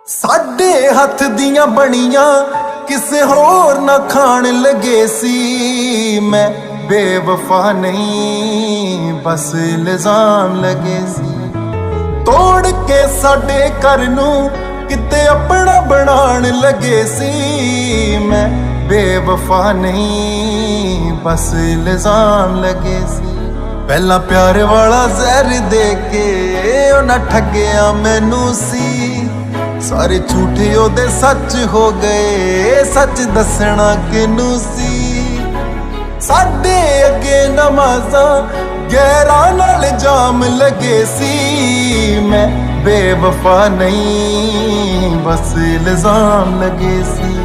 साडे हथ दियां बणियां किसे होर ना खाण लगे सी। मैं बेवफा नहीं बस इल्जाम लगे सी। तोड़ के साडे घर नूं किते अपना बनाण लगे सी। मैं बेवफा नहीं बस इल्जाम लगे सी। पहला प्यार वाला जहर दे के उन्हां ठग्गिया मैनू सी। सारे झूठे ओदे सच हो गए, सच दसना किनू सी। साडे अगे नमाज़ां गैरां नाल जाम लगे सी। मैं बेवफा नहीं बस इल्जाम लगे सी।